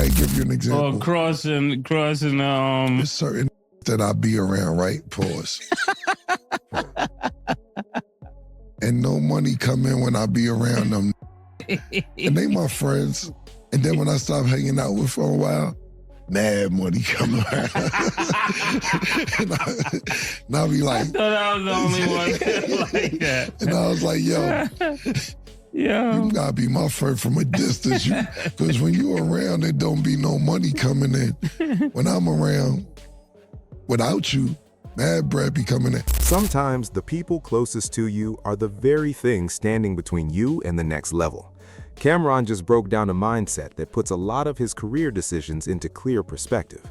I give you an example. Or crossing. There's certain that I be around, right? Pause. And no money come in when I be around them. And they my friends. And then when I stop hanging out with for a while, mad money come around. and I'll be like, I thought I was the only one like that. And I was like, yo, you gotta be my friend from a distance. Because when you around, there don't be no money coming in. When I'm around, without you, mad bread be coming in. Sometimes the people closest to you are the very thing standing between you and the next level. Cameron just broke down a mindset that puts a lot of his career decisions into clear perspective.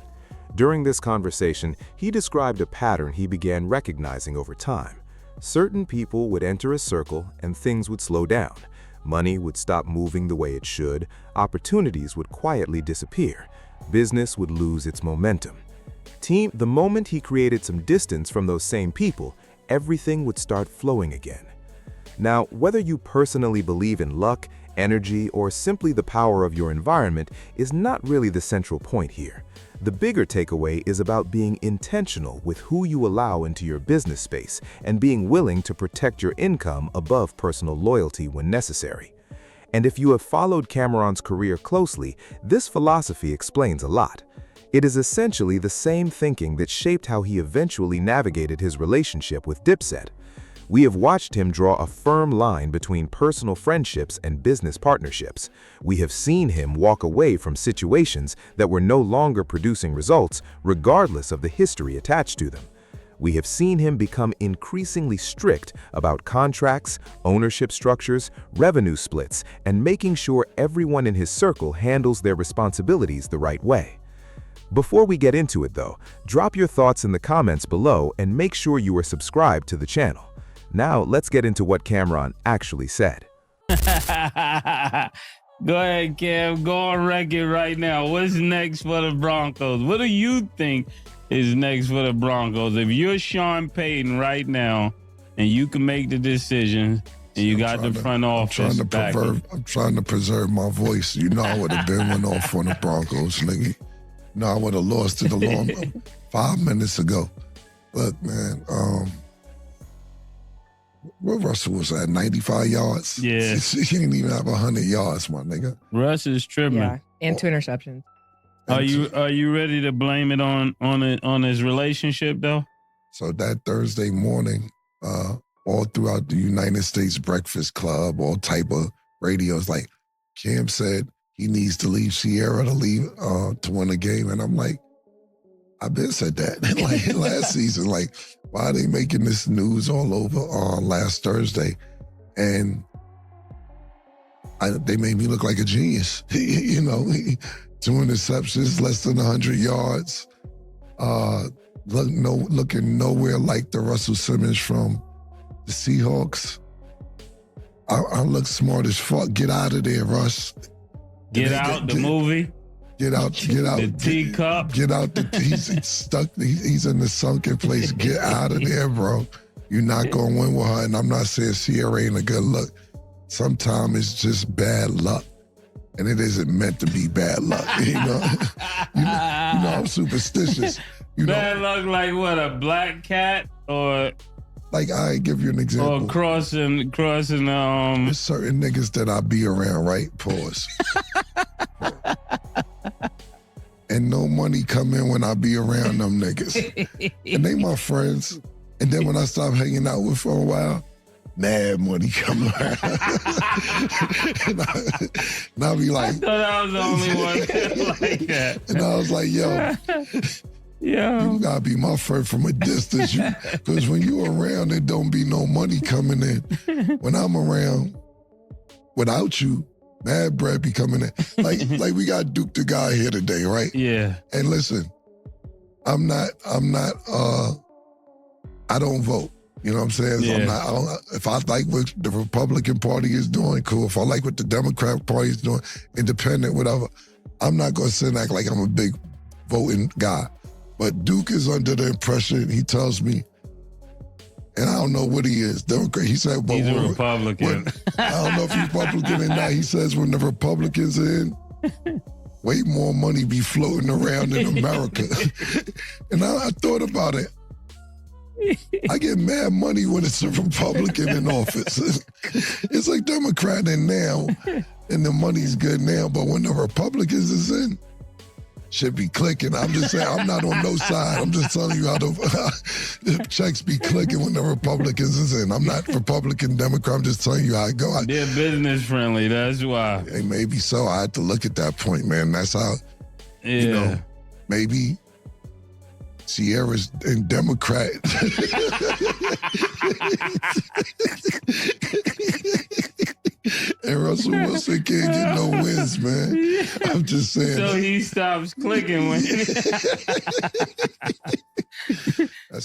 During this conversation, he described a pattern he began recognizing over time. Certain people would enter a circle and things would slow down. Money would stop moving the way it should, opportunities would quietly disappear, business would lose its momentum. The moment he created some distance from those same people, everything would start flowing again. Now, whether you personally believe in luck, energy, or simply the power of your environment is not really the central point here. The bigger takeaway is about being intentional with who you allow into your business space and being willing to protect your income above personal loyalty when necessary. And if you have followed Cameron's career closely, this philosophy explains a lot. It is essentially the same thinking that shaped how he eventually navigated his relationship with Dipset. We have watched him draw a firm line between personal friendships and business partnerships. We have seen him walk away from situations that were no longer producing results, regardless of the history attached to them. We have seen him become increasingly strict about contracts, ownership structures, revenue splits, and making sure everyone in his circle handles their responsibilities the right way. Before we get into it though, drop your thoughts in the comments below and make sure you are subscribed to the channel. Now, let's get into what Cameron actually said. Go ahead, Cam. Go on record right now. What's next for the Broncos? What do you think is next for the Broncos? If you're Sean Payton right now and you can make the decision and you got the front office back. I'm trying to preserve my voice. You know I would have been went off on the Broncos, nigga. No, I would have lost it a long 5 minutes ago. Look, man, where Russell was at 95 yards. Yeah, he didn't even have 100 yards, my nigga. Russ is tripping. Yeah, and 2 interceptions. Are you ready to blame it on his relationship though? So that Thursday morning, all throughout the United States Breakfast Club, all type of radios, like Cam said he needs to leave Sierra to leave to win a game, and I'm like, I've been said that like last season. Like, why are they making this news all over on last Thursday? And they made me look like a genius. You know, 2 interceptions, less than 100 yards. Looking nowhere like the Russell Simmons from the Seahawks. I look smart as fuck. Get out of there, Russ. Get out the movie. Get out. The teacup. Get out. He's stuck. He's in the sunken place. Get out of there, bro. You're not going to win with her. And I'm not saying Sierra ain't a good look. Sometimes it's just bad luck. And it isn't meant to be bad luck. You know, I'm superstitious. Bad luck like what, a black cat or... Like, I give you an example. Or crossing. There's certain niggas that I be around, right? Pause. And no money come in when I be around them niggas. And they my friends. And then when I stop hanging out with for a while, mad money come around. and I'll be like... I thought I was the only one like that. And I was like, yo... You gotta be my friend from a distance. Because when you around, there don't be no money coming in. When I'm around, without you, mad bread be coming in. Like we got Duke the guy here today, right? Yeah. And listen, I don't vote. You know what I'm saying? Yeah. If I like what the Republican Party is doing, cool. If I like what the Democrat Party is doing, independent, whatever, I'm not gonna sit and act like I'm a big voting guy. But Duke is under the impression, he tells me, and I don't know what he is. Democrat. He said, but he's a Republican. I don't know if he's Republican or not. He says when the Republicans are in, way more money be floating around in America. And I thought about it. I get mad money when it's a Republican in office. It's like Democrat in now, and the money's good now, but when the Republicans is in, should be clicking. I'm just saying, I'm not on no side. I'm just telling you how the checks be clicking when the Republicans is in. I'm not Republican, Democrat. I'm just telling you how it go. They're business friendly. That's why. Hey, maybe so. I had to look at that point, man. That's how, you know, maybe Sierra's in Democrat. And Russell Wilson can't get no wins, man. I'm just saying. So he stops clicking when.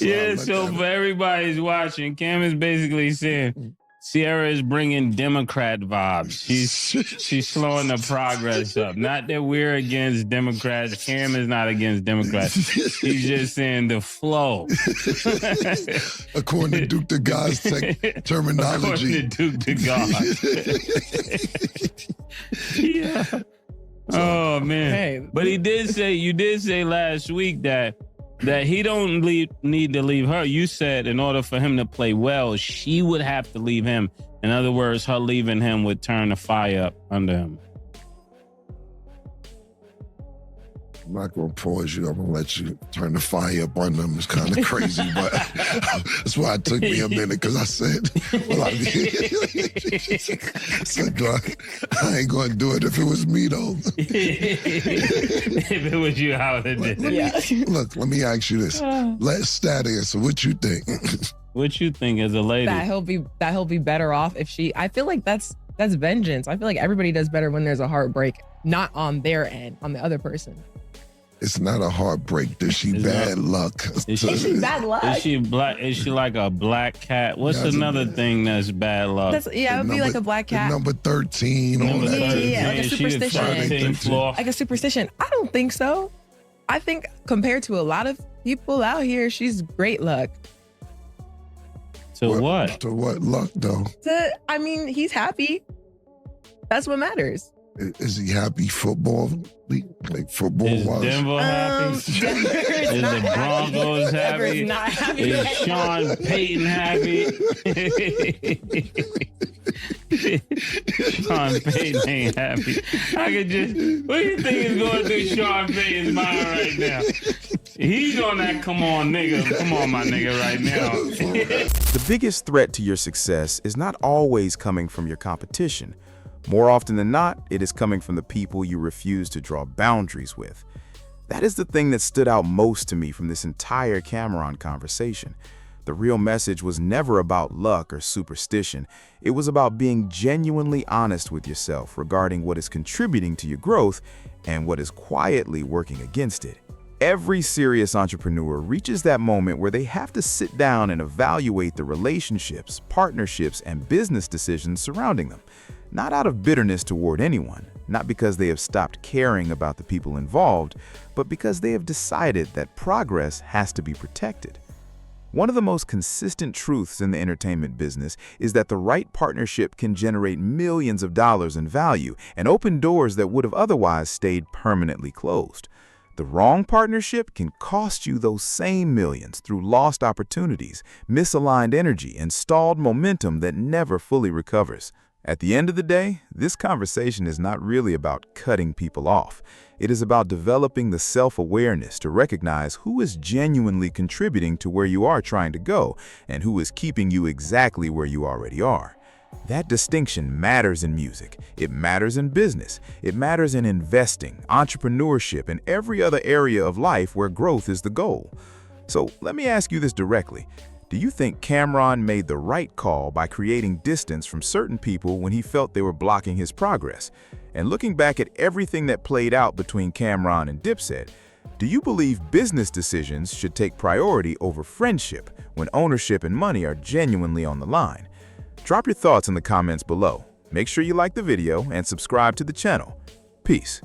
Yeah, so for everybody who's watching, Cam is basically saying Sierra is bringing Democrat vibes. She's slowing the progress up. Not that we're against Democrats. Cam is not against Democrats. He's just saying the flow. According to Duke the God's terminology. According to Duke the God. Yeah. Oh man. Hey. But you did say last week that he don't need to leave her. You said in order for him to play well, she would have to leave him. In other words, her leaving him would turn the fire up under him. I'm not going to pause you. I'm going to let you turn the fire up on them. It's kind of crazy, but that's why it took me a minute, because I said, well, I ain't going to do it if it was me, though. If it was you, how would it do? Look, let me ask you this. Let Stat answer. What you think? What you think as a lady? That he'll be better off if she. I feel like that's vengeance. I feel like everybody does better when there's a heartbreak, not on their end, on the other person. It's not a heartbreak. Is she bad luck? Is she bad luck? Is she black? Is she like a black cat? What's another thing that's bad luck? It would be like a black cat. Number 13. Number 13. Yeah, like a superstition. Like a superstition. I don't think so. I think compared to a lot of people out here, she's great luck. To what? To what luck, though? I mean, he's happy. That's what matters. Is he happy football? Like football-wise? Is Denver happy? Is the Broncos happy? Not happy. Is Sean Payton happy? Sean Payton ain't happy. What do you think is going through Sean Payton's mind right now? He's on that come on my nigga right now. The biggest threat to your success is not always coming from your competition. More often than not, it is coming from the people you refuse to draw boundaries with. That is the thing that stood out most to me from this entire Cameron conversation. The real message was never about luck or superstition. It was about being genuinely honest with yourself regarding what is contributing to your growth and what is quietly working against it. Every serious entrepreneur reaches that moment where they have to sit down and evaluate the relationships, partnerships, and business decisions surrounding them. Not out of bitterness toward anyone, not because they have stopped caring about the people involved, but because they have decided that progress has to be protected. One of the most consistent truths in the entertainment business is that the right partnership can generate millions of dollars in value and open doors that would have otherwise stayed permanently closed. The wrong partnership can cost you those same millions through lost opportunities, misaligned energy, and stalled momentum that never fully recovers. At the end of the day, this conversation is not really about cutting people off. It is about developing the self-awareness to recognize who is genuinely contributing to where you are trying to go and who is keeping you exactly where you already are. That distinction matters in music, it matters in business, it matters in investing, entrepreneurship, and every other area of life where growth is the goal. So let me ask you this directly. Do you think Cameron made the right call by creating distance from certain people when he felt they were blocking his progress? And looking back at everything that played out between Cameron and Dipset, do you believe business decisions should take priority over friendship when ownership and money are genuinely on the line? Drop your thoughts in the comments below. Make sure you like the video and subscribe to the channel. Peace.